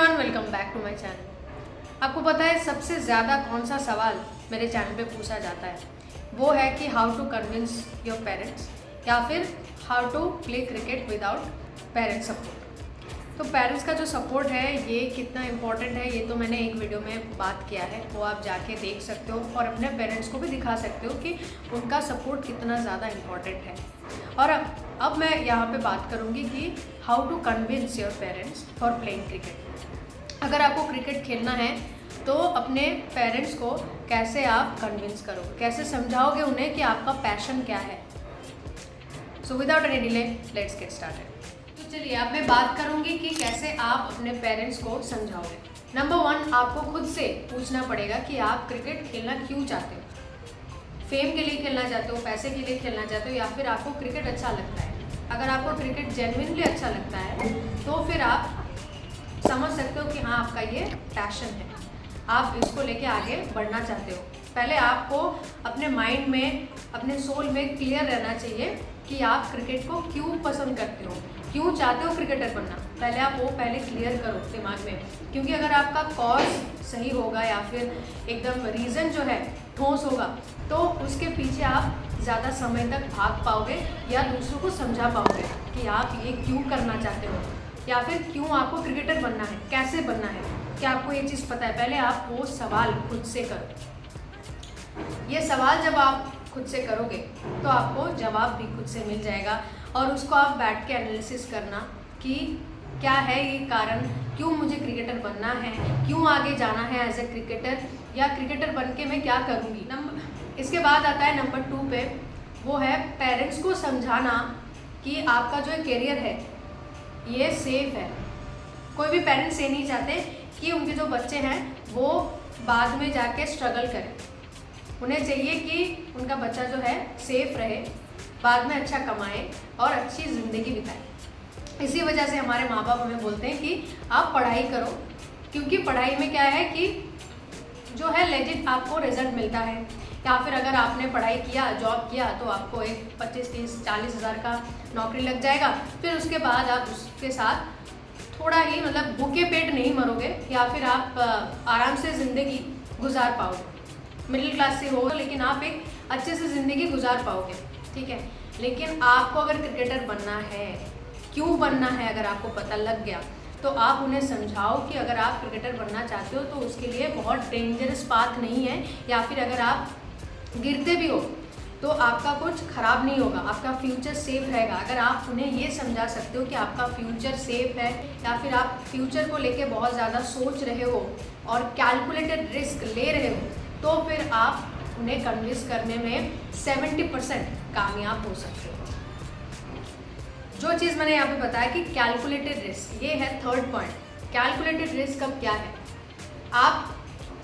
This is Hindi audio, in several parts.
Everyone, welcome back to my channel. आपको पता है सबसे ज़्यादा कौन सा सवाल मेरे चैनल पे पूछा जाता है? वो है कि how to convince your parents या फिर how to play cricket without parents support. तो पेरेंट्स का जो सपोर्ट है ये कितना इम्पोर्टेंट है ये तो मैंने एक वीडियो में बात किया है, वो आप जाके देख सकते हो और अपने पेरेंट्स को भी दिखा सकते हो कि उनका सपोर्ट कितना ज़्यादा इम्पोर्टेंट है। और अब मैं यहाँ पे बात करूँगी कि how to convince your parents for playing cricket. अगर आपको क्रिकेट खेलना है तो अपने पेरेंट्स को कैसे आप कन्विंस करो, कैसे समझाओगे उन्हें कि आपका पैशन क्या है। So without any delay let's get started. तो चलिए अब मैं बात करूँगी कि कैसे आप अपने पेरेंट्स को समझाओगे। नंबर 1, आपको खुद से पूछना पड़ेगा कि आप क्रिकेट खेलना क्यों चाहते हो। फेम के लिए खेलना चाहते हो, पैसे के लिए खेलना चाहते हो, या फिर आपको क्रिकेट अच्छा लगता है। अगर आपको क्रिकेट जेन्युइनली अच्छा लगता है तो फिर आप समझ सकते हो कि हाँ आपका ये पैशन है, आप इसको लेके आगे बढ़ना चाहते हो। पहले आपको अपने माइंड में, अपने सोल में क्लियर रहना चाहिए कि आप क्रिकेट को क्यों पसंद करते हो, क्यों चाहते हो क्रिकेटर बनना। पहले आप वो पहले करो दिमाग में, क्योंकि अगर आपका कॉज सही होगा या फिर एकदम रीज़न जो है ठोस होगा तो उसके पीछे आप ज़्यादा समय तक भाग पाओगे या दूसरों को समझा पाओगे कि आप ये क्यों करना चाहते हो या फिर क्यों आपको क्रिकेटर बनना है, कैसे बनना है, क्या आपको ये चीज़ पता है। पहले आप वो सवाल खुद से करो। ये सवाल जब आप खुद से करोगे तो आपको जवाब भी खुद से मिल जाएगा और उसको आप बैठ के एनालिसिस करना कि क्या है ये कारण, क्यों मुझे क्रिकेटर बनना है, क्यों आगे जाना है एज ए क्रिकेटर, या क्रिकेटर बन के मैं क्या करूँगी। इसके बाद आता है नंबर 2 पे, वो है पेरेंट्स को समझाना कि आपका जो करियर है ये सेफ है। कोई भी पेरेंट्स ये नहीं चाहते कि उनके जो बच्चे हैं वो बाद में जाके स्ट्रगल करें। उन्हें चाहिए कि उनका बच्चा जो है सेफ रहे, बाद में अच्छा कमाए और अच्छी ज़िंदगी बिताए। इसी वजह से हमारे माँ बाप हमें बोलते हैं कि आप पढ़ाई करो, क्योंकि पढ़ाई में क्या है कि जो है लेजिट आपको रिजल्ट मिलता है। या फिर अगर आपने पढ़ाई किया, जॉब किया तो आपको एक 25, 30, 40 हज़ार का नौकरी लग जाएगा। फिर उसके बाद आप उसके साथ थोड़ा ही मतलब भूखे पेट नहीं मरोगे या फिर आप आराम से ज़िंदगी गुजार पाओगे। मिडिल क्लास से हो लेकिन आप एक अच्छे से ज़िंदगी गुजार पाओगे, ठीक है। लेकिन आपको अगर क्रिकेटर बनना है, क्यों बनना है अगर आपको पता लग गया तो आप उन्हें समझाओ कि अगर आप क्रिकेटर बनना चाहते हो तो उसके लिए बहुत डेंजरस पाथ नहीं है, या फिर अगर आप गिरते भी हो तो आपका कुछ ख़राब नहीं होगा, आपका फ्यूचर सेफ रहेगा। अगर आप उन्हें ये समझा सकते हो कि आपका फ्यूचर सेफ है या फिर आप फ्यूचर को लेके बहुत ज़्यादा सोच रहे हो और कैलकुलेटेड रिस्क ले रहे हो तो फिर आप उन्हें कन्विंस करने में 70% कामयाब हो सकते हो। जो चीज़ मैंने यहाँ पे बताया कि कैलकुलेटेड रिस्क, ये है 3rd पॉइंट। कैलकुलेटेड रिस्क अब क्या है? आप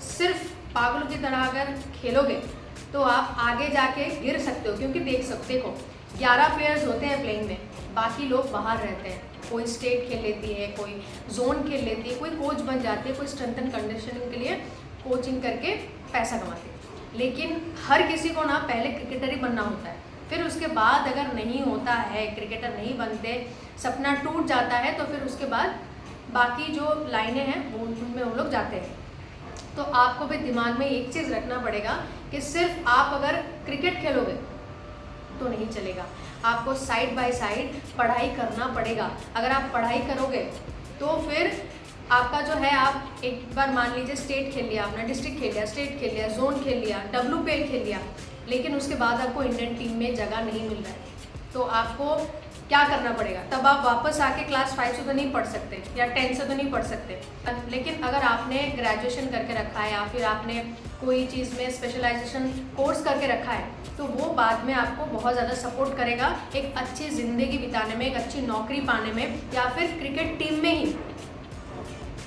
सिर्फ पागलों की तरह अगर खेलोगे तो आप आगे जाके गिर सकते हो, क्योंकि देखो 11 प्लेयर्स होते हैं प्लेइंग में, बाकी लोग बाहर रहते हैं। कोई स्टेट खेल लेती है, कोई जोन खेल लेती है, कोई कोच बन जाती है, कोई स्ट्रेंथ एंड कंडीशनिंग के लिए कोचिंग करके पैसा कमाती है। लेकिन हर किसी को ना पहले क्रिकेटर ही बनना होता है, फिर उसके बाद अगर नहीं होता है, क्रिकेटर नहीं बनते, सपना टूट जाता है तो फिर उसके बाद बाकी जो लाइनें हैं वो उनमें वो लोग जाते हैं। तो आपको भी दिमाग में एक चीज़ रखना पड़ेगा कि सिर्फ आप अगर क्रिकेट खेलोगे तो नहीं चलेगा, आपको साइड बाय साइड पढ़ाई करना पड़ेगा। अगर आप पढ़ाई करोगे तो फिर आपका जो है, आप एक बार मान लीजिए स्टेट खेल लिया, आपने डिस्ट्रिक्ट खेल लिया, स्टेट खेल लिया, जोन खेल लिया, WPL खेल लिया, लेकिन उसके बाद आपको इंडियन टीम में जगह नहीं मिल रहा है तो आपको क्या करना पड़ेगा? तब आप वापस आके क्लास 5 से तो नहीं पढ़ सकते या 10 से तो नहीं पढ़ सकते। लेकिन अगर आपने ग्रेजुएशन करके रखा है या फिर आपने कोई चीज़ में स्पेशलाइजेशन कोर्स करके रखा है तो वो बाद में आपको बहुत ज़्यादा सपोर्ट करेगा एक अच्छी ज़िंदगी बिताने में, एक अच्छी नौकरी पाने में, या फिर क्रिकेट टीम में ही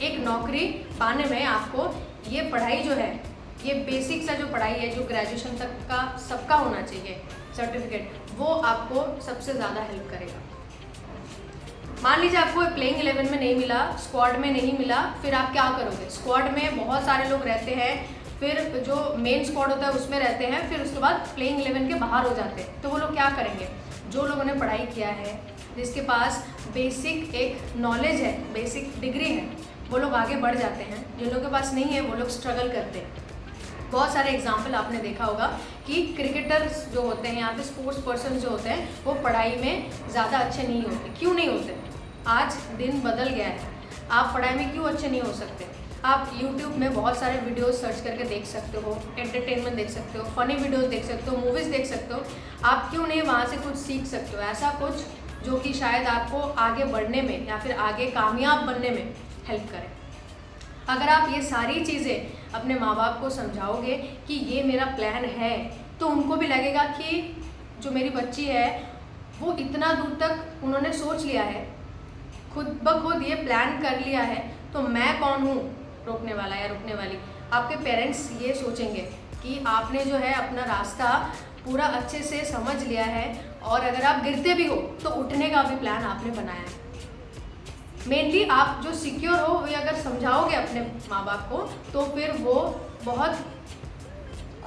एक नौकरी पाने में। आपको ये पढ़ाई जो है, ये बेसिक सा जो पढ़ाई है, जो ग्रेजुएशन तक का सबका होना चाहिए सर्टिफिकेट, वो आपको सबसे ज़्यादा हेल्प करेगा। मान लीजिए आपको प्लेइंग 11 में नहीं मिला, स्क्वाड में नहीं मिला, फिर आप क्या करोगे? स्क्वाड में बहुत सारे लोग रहते हैं, फिर जो मेन स्क्वाड होता है उसमें रहते हैं, फिर उसके बाद प्लेइंग 11 के बाहर हो जाते हैं। तो वो लोग क्या करेंगे? जो लोगों ने पढ़ाई किया है, जिसके पास बेसिक एक नॉलेज है, बेसिक डिग्री है, वो लोग आगे बढ़ जाते हैं, जिन लोगों के पास नहीं है वो लोग स्ट्रगल करते हैं। बहुत सारे एग्जाम्पल आपने देखा होगा कि क्रिकेटर्स जो होते हैं या फिर स्पोर्ट्स पर्सन जो होते हैं वो पढ़ाई में ज़्यादा अच्छे नहीं होते। क्यों नहीं होते? आज दिन बदल गया है, आप पढ़ाई में क्यों अच्छे नहीं हो सकते? आप YouTube में बहुत सारे वीडियोस सर्च करके देख सकते हो, एंटरटेनमेंट देख सकते हो, फनी वीडियोस देख सकते हो, मूवीज़ देख सकते हो। आप क्यों नहीं वहाँ से कुछ सीख सकते हो, ऐसा कुछ जो कि शायद आपको आगे बढ़ने में या फिर आगे कामयाब बनने में हेल्प करे। अगर आप ये सारी चीज़ें अपने माँ बाप को समझाओगे कि ये मेरा प्लान है, तो उनको भी लगेगा कि जो मेरी बच्ची है वो इतना दूर तक उन्होंने सोच लिया है, खुद ब खुद ये प्लान कर लिया है, तो मैं कौन हूँ रोकने वाला या रोकने वाली। आपके पेरेंट्स ये सोचेंगे कि आपने जो है अपना रास्ता पूरा अच्छे से समझ लिया है, और अगर आप गिरते भी हो तो उठने का भी प्लान आपने बनाया है। मेनली आप जो सिक्योर हो वो अगर समझाओगे अपने माँ बाप को, तो फिर वो बहुत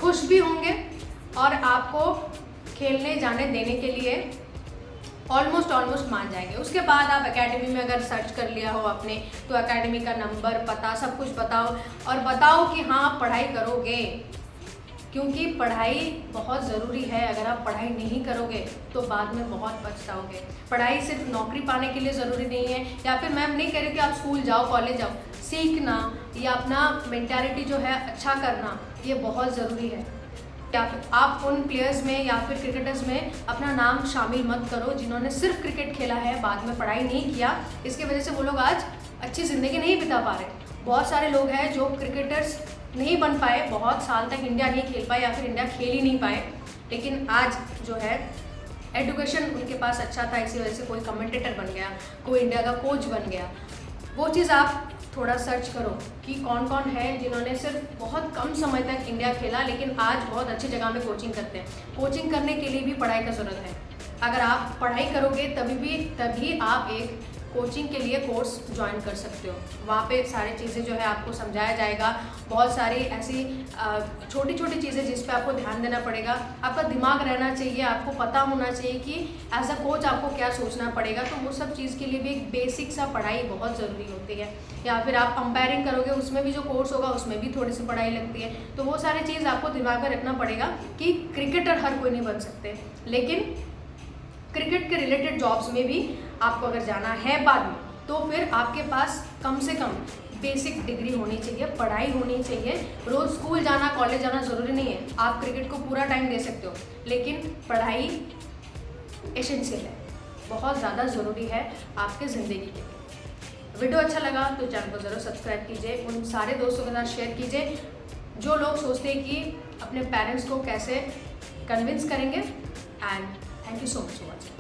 खुश भी होंगे और आपको खेलने जाने देने के लिए ऑलमोस्ट मान जाएंगे। उसके बाद आप एकेडमी में अगर सर्च कर लिया हो आपने, तो एकेडमी का नंबर, पता, सब कुछ बताओ और बताओ कि हाँ आप पढ़ाई करोगे, क्योंकि पढ़ाई बहुत ज़रूरी है। अगर आप पढ़ाई नहीं करोगे तो बाद में बहुत पछताओगे। पढ़ाई सिर्फ नौकरी पाने के लिए ज़रूरी नहीं है, या फिर मैम नहीं कह रही कि आप स्कूल जाओ, कॉलेज जाओ, सीखना या अपना मेंटालिटी जो है अच्छा करना, ये बहुत ज़रूरी है। या फिर आप उन प्लेयर्स में या फिर क्रिकेटर्स में अपना नाम शामिल मत करो जिन्होंने सिर्फ क्रिकेट खेला है, बाद में पढ़ाई नहीं किया। इसकी वजह से वो लोग आज अच्छी ज़िंदगी नहीं बिता पा रहे। बहुत सारे लोग हैं जो क्रिकेटर्स नहीं बन पाए, बहुत साल तक इंडिया नहीं खेल पाए या फिर इंडिया खेल ही नहीं पाए, लेकिन आज जो है एजुकेशन उनके पास अच्छा था, इसी वजह से कोई कमेंटेटर बन गया, कोई इंडिया का कोच बन गया। वो चीज़ आप थोड़ा सर्च करो कि कौन कौन है जिन्होंने सिर्फ बहुत कम समय तक इंडिया खेला, लेकिन आज बहुत अच्छी जगह में कोचिंग करते हैं। कोचिंग करने के लिए भी पढ़ाई का ज़रूरत है। अगर आप पढ़ाई करोगे तभी आप एक कोचिंग के लिए कोर्स ज्वाइन कर सकते हो। वहाँ पे सारी चीज़ें जो है आपको समझाया जाएगा। बहुत सारी ऐसी छोटी छोटी चीज़ें जिस पे आपको ध्यान देना पड़ेगा। आपका दिमाग रहना चाहिए, आपको पता होना चाहिए कि एज अ कोच आपको क्या सोचना पड़ेगा। तो वो सब चीज़ के लिए भी एक बेसिक सा पढ़ाई बहुत ज़रूरी होती है। या फिर आप अंपायरिंग करोगे, उसमें भी जो कोर्स होगा उसमें भी थोड़ी सी पढ़ाई लगती है। तो वो सारी चीज़ आपको दिमाग में रखना पड़ेगा कि क्रिकेटर हर कोई नहीं बन सकते, लेकिन क्रिकेट के रिलेटेड जॉब्स में भी आपको अगर जाना है बाद में, तो फिर आपके पास कम से कम बेसिक डिग्री होनी चाहिए, पढ़ाई होनी चाहिए। रोज़ स्कूल जाना, कॉलेज जाना ज़रूरी नहीं है। आप क्रिकेट को पूरा टाइम दे सकते हो, लेकिन पढ़ाई एसेंशियल है, बहुत ज़्यादा ज़रूरी है आपके ज़िंदगी के लिए। वीडियो अच्छा लगा तो चैनल को ज़रूर सब्सक्राइब कीजिए, उन सारे दोस्तों के साथ शेयर कीजिए जो लोग सोचते हैं कि अपने पेरेंट्स को कैसे कन्विंस करेंगे। And thank you so much for watching.